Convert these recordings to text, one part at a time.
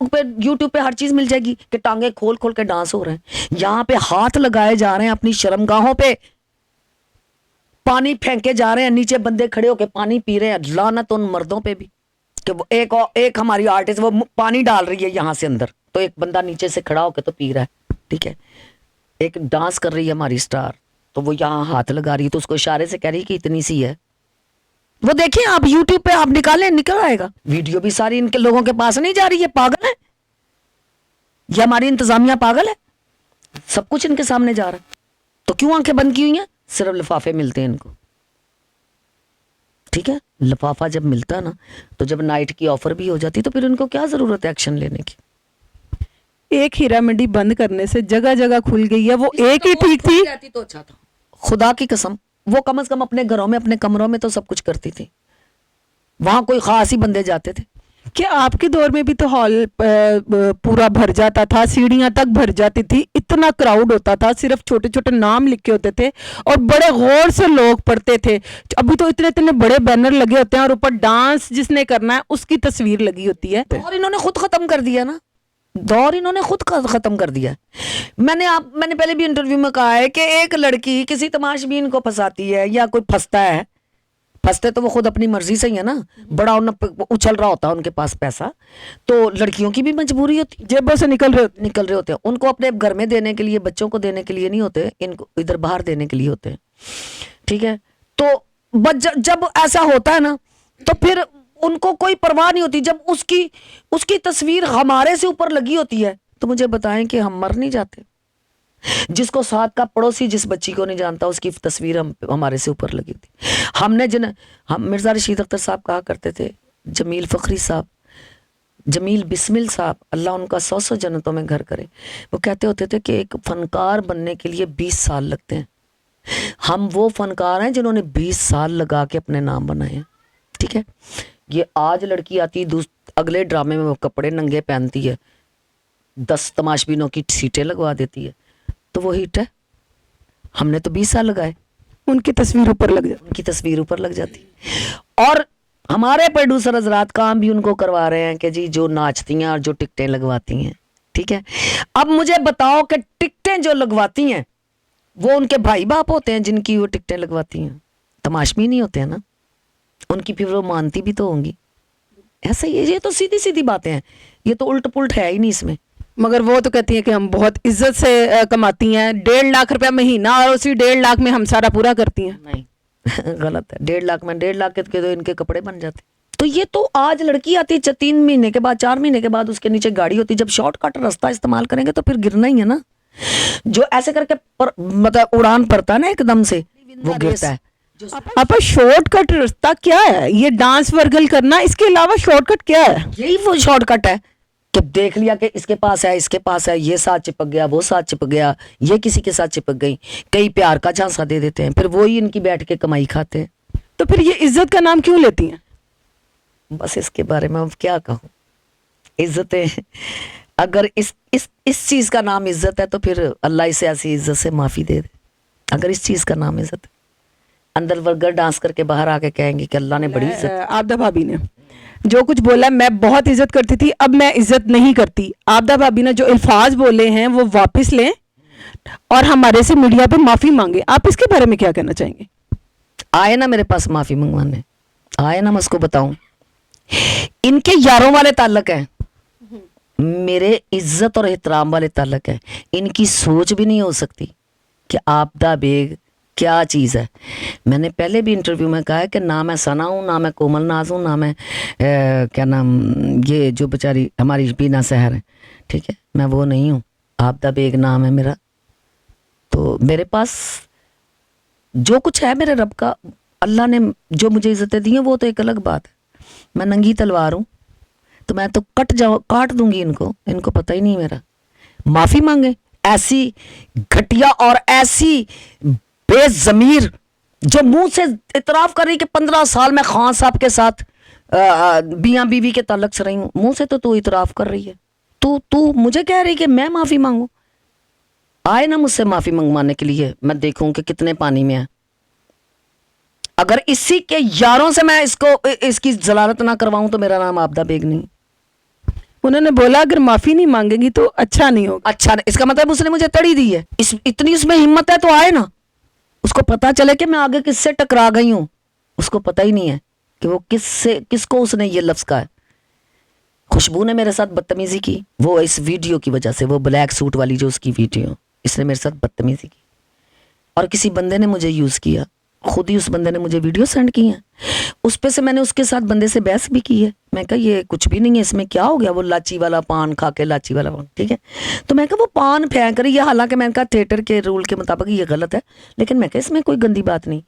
پہ یوٹیوب پہ ہر چیز مل جائے گی کہ ٹانگیں کھول کھول کے ڈانس ہو رہے ہیں. یہاں پہ ہاتھ لگائے جا رہے ہیں اپنی شرمگاہوں پہ, پانی پھینکے جا رہے ہیں, نیچے بندے کھڑے ہو کے پانی پی رہے ہیں. لعنت ان مردوں پہ بھی کہ وہ ایک ہماری آرٹسٹ وہ پانی ڈال رہی ہے یہاں سے اندر, تو ایک بندہ نیچے سے کھڑا ہو کے تو پی رہا ہے, ٹھیک ہے. ایک ڈانس کر رہی ہے ہماری اسٹار, تو وہ یہاں ہاتھ لگا رہی ہے, تو اس کو اشارے سے کہہ رہی ہے کہ اتنی سی ہے. وہ دیکھیں آپ یوٹیوب پہ آپ نکالیں, نکل آئے گا. ویڈیو بھی ساری ان کے لوگوں کے پاس نہیں جا رہی ہے, پاگل ہے یہ ہماری انتظامیہ, پاگل ہے, سب کچھ ان کے سامنے جا رہا ہے. تو کیوں آنکھیں بند کی ہوئی ہیں؟ صرف لفافے ملتے ہیں ان کو, ٹھیک ہے. لفافہ جب ملتا نا, تو جب نائٹ کی آفر بھی ہو جاتی تو پھر ان کو کیا ضرورت ہے ایکشن لینے کی. ایک ہیرا منڈی بند کرنے سے جگہ جگہ کھل گئی ہے, وہ ایک ہی ٹھیک تھی. تو اچھا تھا, خدا کی قسم وہ کم از کم اپنے گھروں میں اپنے کمروں میں تو سب کچھ کرتی تھی, وہاں کوئی خاص ہی بندے جاتے تھے. کیا آپ کے دور میں بھی تو ہال پورا بھر جاتا تھا, سیڑھیاں تک بھر جاتی تھی, اتنا کراؤڈ ہوتا تھا, صرف چھوٹے چھوٹے نام لکھے ہوتے تھے اور بڑے غور سے لوگ پڑھتے تھے. ابھی تو اتنے اتنے بڑے بینر لگے ہوتے ہیں اور اوپر ڈانس جس نے کرنا ہے اس کی تصویر لگی ہوتی ہے. اور انہوں نے خود ختم کر دیا نا, دور انہوں نے خود ختم کر دیا. میں نے پہلے بھی انٹرویو میں کہا ہے کہ ایک لڑکی کسی تماش بین کو پھنساتی ہے یا کوئی پھنستا ہے, پھنستے تو وہ خود اپنی مرضی سے ہی ہے نا, بڑا اچھل رہا ہوتا ہے ان کے پاس پیسہ, تو لڑکیوں کی بھی مجبوری ہوتی, جیبوں سے نکل رہے ہوتے ہیں. ان کو اپنے گھر میں دینے کے لیے, بچوں کو دینے کے لیے نہیں ہوتے, ان کو ادھر باہر دینے کے لیے ہوتے ہیں, ٹھیک ہے. تو جب ایسا ہوتا ہے نا تو پھر ان کو کوئی پرواہ نہیں ہوتی. جب اس کی تصویر ہمارے سے اوپر لگی ہوتی ہے تو مجھے بتائیں کہ ہم مر نہیں جاتے. جس کو ساتھ کا پڑوسی جس بچی کو نہیں جانتا اس کی تصویر ہمارے سے اوپر لگی ہوتی. ہم نے ہم مرزا رشید اختر صاحب کہا کرتے تھے, جمیل فخری صاحب, جمیل بسمل صاحب, اللہ ان کا 100 جنتوں میں گھر کرے, وہ کہتے ہوتے تھے کہ ایک فنکار بننے کے لیے 20 سال لگتے ہیں. ہم وہ فنکار ہیں جنہوں نے 20 سال لگا کے اپنے نام بنائے ہیں, ٹھیک ہے. یہ آج لڑکی آتی اگلے ڈرامے میں وہ کپڑے ننگے پہنتی ہے, 10 تماش بینوں کی سیٹیں لگوا دیتی ہے, تو وہ ہٹ ہے. ہم نے تو 20 سال لگائے, ان کی تصویر اوپر لگ جاتی, ان کی تصویر اوپر لگ جاتی. اور ہمارے پروڈیوسر حضرات کام بھی ان کو کروا رہے ہیں کہ جی جو ناچتی ہیں اور جو ٹکٹیں لگواتی ہیں, ٹھیک ہے. اب مجھے بتاؤ کہ ٹکٹیں جو لگواتی ہیں وہ ان کے بھائی باپ ہوتے ہیں جن کی وہ ٹکٹیں لگواتی ہیں, تماشبین نہیں ہوتے ہیں نا, ان کی پھر وہ مانتی بھی تو ہوں گی. ایسا ہی ہے, یہ تو سیدھی سیدھی باتیں ہیں, یہ تو الٹ پلٹ ہے ہی نہیں اس میں. مگر وہ تو کہتی ہیں کہ ہم بہت عزت سے کماتی ہیں, 1.5 لاکھ روپے مہینہ, اور اسی 1.5 لاکھ میں ہم سارا پورا کرتی ہیں. نہیں غلط ہے. 1.5 لاکھ میں 1.5 لاکھ کے تو ان کے کپڑے بن جاتے. تو یہ تو آج لڑکی آتی 3 مہینے کے بعد, 4 مہینے کے بعد اس کے نیچے گاڑی ہوتی. جب شارٹ کٹ راستہ استعمال کریں گے تو پھر گرنا ہی ہے نا. جو ایسے کر کے مطلب اڑان پڑتا ہے نا ایک دم سے, وہ گرتا ہے. آپ شارٹ کٹ راستہ کیا ہے؟ یہ ڈانس ورگل کرنا, اس کے علاوہ شارٹ کٹ کیا ہے؟ یہی وہ شارٹ کٹ ہے کہ دیکھ لیا کہ اس کے پاس ہے, اس کے پاس ہے, یہ ساتھ چپک گیا, وہ ساتھ چپک گیا, یہ کسی کے ساتھ چپک گئی, کئی پیار کا جھانسا دے دیتے ہیں, پھر وہی ان کی بیٹھ کے کمائی کھاتے ہیں. تو پھر یہ عزت کا نام کیوں لیتی ہیں؟ بس اس کے بارے میں اب کیا کہوں. عزتیں اگر اس چیز کا نام عزت ہے تو پھر اللہ اسے ایسی عزت سے معافی دے دے. اگر اس چیز کا نام عزت ہے, اندر ورگر ڈانس کر کے باہر آ کے کہیں گے کہ اللہ نے بڑی عزت. آبدہ بھابی نے جو کچھ بولا, میں بہت عزت کرتی تھی, اب میں عزت نہیں کرتی. آبدہ بھابی نے جو الفاظ بولے ہیں وہ واپس لیں اور ہمارے سے میڈیا پہ معافی مانگے. آپ اس کے بارے میں کیا کہنا چاہیں گے؟ آئے نا میرے پاس معافی منگوانے, آئے نا, میں اس کو بتاؤں. ان کے یاروں والے تعلق ہیں, میرے عزت اور احترام والے تعلق ہیں. ان کی سوچ بھی نہیں ہو سکتی کہ آبدہ بیگ کیا چیز ہے. میں نے پہلے بھی انٹرویو میں کہا ہے کہ نہ میں ثنا ہوں, نہ میں کومل ناز ہوں, نہ میں کیا نام یہ جو بیچاری ہماری بینا سحر ہے, ٹھیک ہے, میں وہ نہیں ہوں. آبدہ بیگ نام ہے میرا. تو میرے پاس جو کچھ ہے میرے رب کا, اللہ نے جو مجھے عزتیں دی ہیں وہ تو ایک الگ بات ہے. میں ننگی تلوار ہوں تو میں تو کاٹ دوں گی ان کو پتہ ہی نہیں میرا. معافی مانگے. ایسی گھٹیا اور ایسی بے ضمیر جو منہ سے اعتراف کر رہی کہ 15 سال میں خان صاحب کے ساتھ بیاں بیوی کے تعلق سے رہی ہوں, منہ سے تو اعتراف کر رہی ہے, تو مجھے کہہ رہی کہ میں معافی مانگوں. آئے نا مجھ سے معافی منگوانے کے لیے, میں دیکھوں کہ کتنے پانی میں ہے. اگر اسی کے یاروں سے میں اس کی ضلالت نہ کرواؤں تو میرا نام آبدہ بیگ نہیں. انہوں نے بولا اگر معافی نہیں مانگے گی تو اچھا نہیں ہوگا. اچھا اس کا مطلب اس نے مجھے تڑی دی ہے. اتنی اس میں ہمت ہے تو آئے نا, اس کو پتا چلے کہ میں آگے کس سے ٹکرا گئی ہوں. اس کو پتہ ہی نہیں ہے کہ وہ کس کو اس نے یہ لفظ کہا ہے. خوشبو نے میرے ساتھ بدتمیزی کی, وہ اس ویڈیو کی وجہ سے, وہ بلیک سوٹ والی جو اس کی ویڈیو, اس نے میرے ساتھ بدتمیزی کی. اور کسی بندے نے مجھے یوز کیا, خود ہی اس بندے نے مجھے ویڈیو سینڈ کی ہیں. اس پہ سے میں نے اس کے ساتھ بندے سے بحث بھی کی ہے. میں کہا یہ کچھ بھی نہیں ہے, اس میں کیا ہو گیا, وہ لاچی والا پان کھا کے, لاچی والا پان, ٹھیک ہے. تو میں کہا وہ پان پھینک رہی ہے, حالانکہ میں نے کہا تھیٹر کے رول کے مطابق یہ غلط ہے, لیکن میں کہا اس میں کوئی گندی بات نہیں.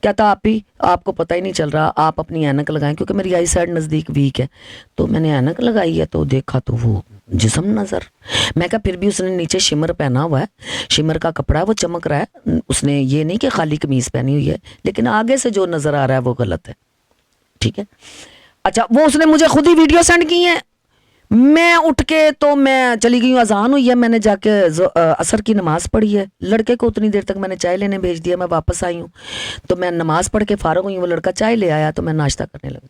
کہتا آپ کو پتہ ہی نہیں چل رہا, آپ اپنی اینک لگائیں, کیونکہ میری آئی سائڈ نزدیک ویک ہے. تو میں نے اینک لگائی ہے تو دیکھا تو وہ جسم نظر. میں کہا پھر بھی اس نے نیچے شمر پہنا ہوا ہے, شمر کا کپڑا ہے, وہ چمک رہا ہے. اس نے یہ نہیں کہ خالی قمیض پہنی ہوئی ہے, لیکن آگے سے جو نظر آ رہا ہے وہ غلط ہے, ٹھیک ہے. اچھا وہ اس نے مجھے خود ہی ویڈیو سینڈ کی ہیں. میں اٹھ کے تو میں چلی گئی ہوں, اذان ہوئی ہے, میں نے جا کے عصر کی نماز پڑھی ہے. لڑکے کو اتنی دیر تک میں نے چائے لینے بھیج دیا, میں واپس آئی ہوں تو میں نماز پڑھ کے فارغ ہوئی ہوں. وہ لڑکا چائے لے آیا تو میں ناشتہ کرنے لگی.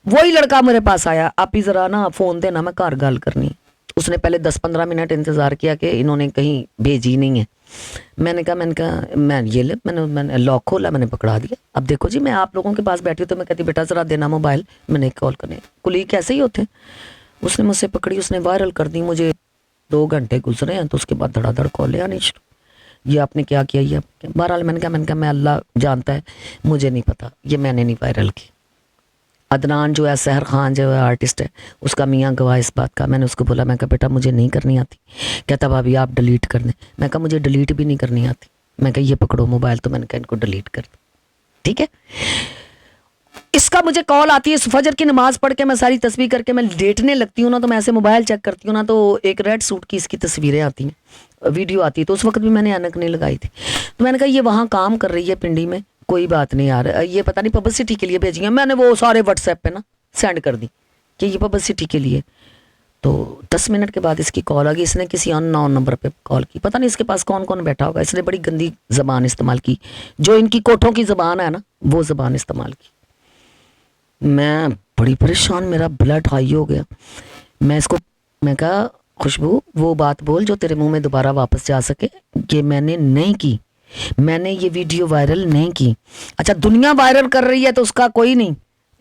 وہی لڑکا میرے پاس آیا, آپ ہی ذرا نا فون دینا, میں گھر گال کرنی. اس نے پہلے 10-15 منٹ انتظار کیا کہ انہوں نے کہیں بھیجی نہیں ہے. میں نے کہا میں نے لاک کھولا, میں نے پکڑا دیا. اب دیکھو جی, میں آپ لوگوں کے پاس بیٹھی ہوں تو میں کہتی بیٹا ذرا دینا موبائل, میں نے کال کرنے. کلی کیسے ہی ہوتے ہیں. اس نے مجھ سے پکڑی, اس نے وائرل کر دی. مجھے 2 گھنٹے گزرے ہیں تو اس کے بعد دھڑا دھڑ کالیں آنی شروع. یہ آپ نے کیا کیا, یہ بہرحال میں نے کہا میں اللہ جانتا ہے, مجھے نہیں پتا, یہ میں نے نہیں وائرل کی. عدنان جو ہے, سحر خان جو ہے آرٹسٹ ہے, اس کا میاں گواہ اس بات کا. میں نے اس کو بولا, میں کہا بیٹا مجھے نہیں کرنی آتی. کہتا بھابھی آپ ڈیلیٹ کر دیں. میں کہا مجھے ڈیلیٹ بھی نہیں کرنی آتی. میں کہا یہ پکڑو موبائل, تو میں نے کہا ان کو ڈیلیٹ کر دیں, ٹھیک ہے. اس کا مجھے کال آتی ہے, فجر کی نماز پڑھ کے میں ساری تسبیح کر کے میں لیٹنے لگتی ہوں نا, تو میں ایسے موبائل چیک کرتی ہوں نا, تو ایک ریڈ سوٹ کی اس کی تصویریں آتی ہیں, ویڈیو آتی ہے. تو اس وقت بھی میں نے اینک نہیں لگائی تھی. تو میں نے کہا یہ وہاں کام کر رہی ہے پنڈی میں, کوئی بات نہیں یار, یہ پتہ نہیں پبلسٹی کے لیے بھیجی ہیں. میں نے وہ سارے واٹس ایپ پہ نا سینڈ کر دی کہ یہ پبلسٹی کے لیے. تو 10 منٹ کے بعد اس کی کال آ گئی. اس نے کسی ان نون نمبر پہ کال کی, پتہ نہیں اس کے پاس کون کون بیٹھا ہوگا. اس نے بڑی گندی زبان استعمال کی, جو ان کی کوٹھوں کی زبان ہے نا, وہ زبان استعمال کی. میں بڑی پریشان, میرا بلڈ ہائی ہو گیا. میں کہا خوشبو وہ بات بول جو تیرے منہ میں دوبارہ واپس جا سکے, کہ میں نے نہیں کی, میں نے یہ ویڈیو وائرل نہیں کی. اچھا دنیا وائرل کر رہی ہے تو اس کا کوئی نہیں,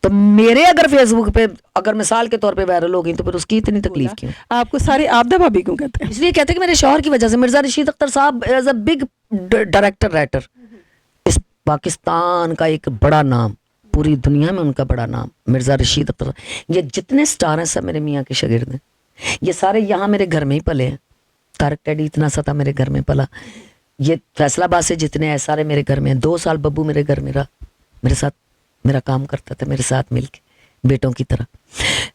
تو میرے اگر فیس بک پہ اگر مثال کے طور پہ وائرل ہو گئی تو پھر اس کی اتنی تکلیف کیوں. آپ کو سارے آبدہ بھابھی کیوں کہتے ہیں؟ اس لیے کہتے ہیں کہ میرے شوہر کی وجہ سے. Mirza Rashid Akhtar sahab is a big director writer, اس پاکستان کا ایک بڑا نام, پوری دنیا میں ان کا بڑا نام مرزا رشید اختر. یہ جتنے سٹار ہیں سب میرے میاں کے شاگرد ہیں. یہ سارے یہاں میرے گھر میں ہی پلے ہیں. طارق ٹیڈی اتنا سا تھا میرے گھر میں پلا. یہ فیصل آباد سے جتنے ہیں سارے میرے گھر میں ہیں. 2 سال ببو میرے گھر میں رہا, میرے ساتھ میرا کام کرتا تھا, میرے ساتھ مل کے بیٹوں کی طرح.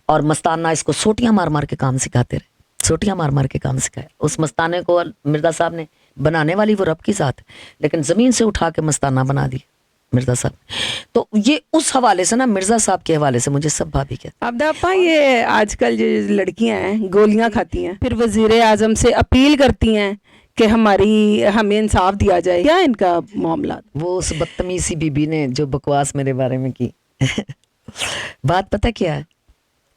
اور مستانہ اس کو سوٹیاں مار مار کے کام سکھاتے رہے, سوٹیاں مار مار کے کام سکھایا. اس مستانے کو مرزا صاحب نے, بنانے والی وہ رب کی ذات ہے, لیکن زمین سے اٹھا کے مستانہ بنا دی مرزا صاحب. تو یہ اس حوالے سے نا, مرزا صاحب کے حوالے سے مجھے سب بھابھی کہتے ہیں. آبدہ اپا, یہ آج کل جو لڑکیاں ہیں گولیاں کھاتی ہیں, پھر وزیر اعظم سے اپیل کرتی ہیں کہ ہمیں انصاف دیا جائے, کیا ان کا معاملات؟ وہ اس بدتمیز سی بی بی نے جو بکواس میرے بارے میں کی. بات پتہ کیا ہے,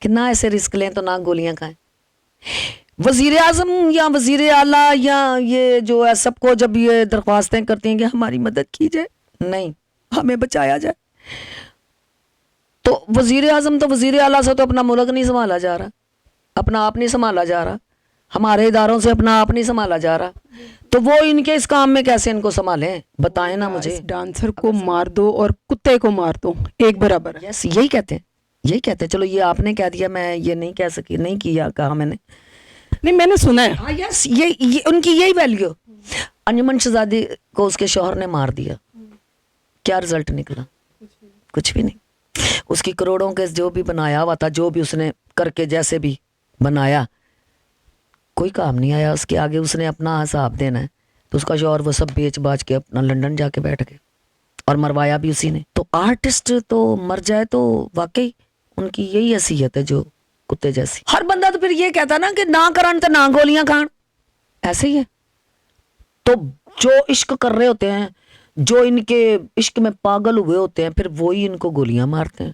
کہ نہ ایسے رسک لیں تو نہ گولیاں کھائیں. وزیر اعظم یا وزیر اعلیٰ یا یہ جو ہے سب کو جب یہ درخواستیں کرتی ہیں کہ ہماری مدد کی جائے, نہیں ہمیں بچایا جائے, تو وزیر اعظم تو وزیر اعلیٰ سے تو اپنا ملک نہیں سنبھالا جا رہا, اپنا آپ نہیں سنبھالا جا رہا, ہمارے اداروں سے اپنا آپ نہیں سنبھالا جا رہا, تو وہ ان کے اس کام میں کیسے ان کو سنبھالیں, بتائیں نا مجھے. ڈانسر کو مار دو اور کتے کو مار دو, ایک برابر. یس یہی کہتے ہیں. چلو یہ آپ نے کہہ دیا, میں یہ نہیں کہہ سکی, نہیں کیا, کہا میں نے, نہیں میں نے سنا ہے. ہاں یس, یہ ان کی یہی ویلیو. انجمن شہزادی کو اس کے شوہر نے مار دیا, کیا رزلٹ نکلا؟ کچھ بھی نہیں. اس کی کروڑوں کے جو بھی بنایا ہوا تھا, جو بھی اس نے کر کے جیسے بھی بنایا, کوئی کام نہیں آیا اس کے آگے. اس نے اپنا حساب دینا ہے, تو اس کا شوہر وہ سب بیچ باچ کے اپنا لنڈن جا کے بیٹھ گئے, اور مروایا بھی اسی نے. تو آرٹسٹ تو مر جائے تو واقعی ان کی یہی حیثیت ہے جو کتے جیسی. ہر بندہ تو پھر یہ کہتا نا کہ نہ کرن تو نہ گولیاں کھان, ایسے ہی ہے. تو جو عشق کر رہے ہوتے ہیں, جو ان کے عشق میں پاگل ہوئے ہوتے ہیں, پھر وہی ان کو گولیاں مارتے ہیں.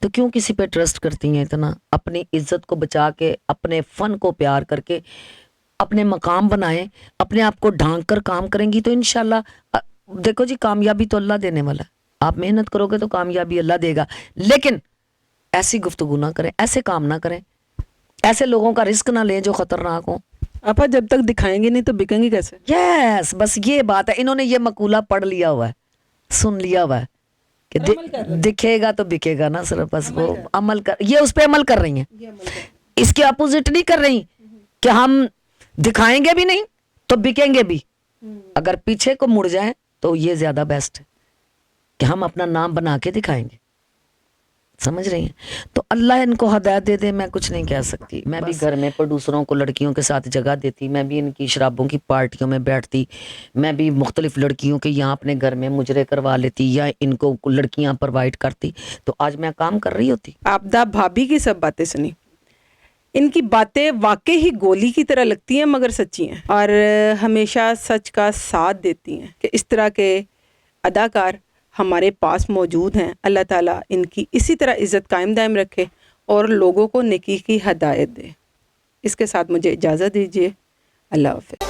تو کیوں کسی پہ ٹرسٹ کرتی ہیں اتنا؟ اپنی عزت کو بچا کے، اپنے فن کو پیار کر کے اپنے مقام بنائیں، اپنے آپ کو ڈھانک کر کام کریں گی تو انشاءاللہ دیکھو جی کامیابی تو اللہ دینے والا ہے، آپ محنت کرو گے تو کامیابی اللہ دے گا، لیکن ایسی گفتگو نہ کریں، ایسے کام نہ کریں، ایسے لوگوں کا رزق نہ لیں جو خطرناک ہوں۔ آپا جب تک دکھائیں گے نہیں تو بکیں گی کیسے؟ یس بس یہ بات ہے، انہوں نے یہ مقولہ پڑھ لیا ہوا ہے، سن لیا ہوا ہے کہ دکھے گا تو بکے گا نا، صرف بس وہ عمل کر، یہ اس پہ عمل کر رہی ہیں، اس کے اپوزٹ نہیں کر رہی کہ ہم دکھائیں گے بھی نہیں تو بکیں گے بھی، اگر پیچھے کو مڑ جائیں تو یہ زیادہ بیسٹ ہے کہ ہم اپنا نام بنا کے دکھائیں گے، سمجھ رہی ہیں؟ تو اللہ ان کو ہدایت دے دے، میں کچھ نہیں کہہ سکتی۔ میں بھی گھر میں پروڈیوسروں کو لڑکیوں کے ساتھ جگہ دیتی، میں بھی ان کی شرابوں کی پارٹیوں میں بیٹھتی، میں بھی مختلف لڑکیوں کے یہاں اپنے گھر میں مجرے کروا لیتی یا ان کو لڑکیاں پرووائڈ کرتی، تو آج میں کام کر رہی ہوتی۔ آبدہ بھابی کی سب باتیں سنی، ان کی باتیں واقعی ہی گولی کی طرح لگتی ہیں مگر سچی ہیں، اور ہمیشہ سچ کا ساتھ دیتی ہیں کہ اس طرح کے اداکار ہمارے پاس موجود ہیں۔ اللہ تعالیٰ ان کی اسی طرح عزت قائم دائم رکھے اور لوگوں کو نیکی کی ہدایت دے۔ اس کے ساتھ مجھے اجازت دیجیے، اللہ حافظ۔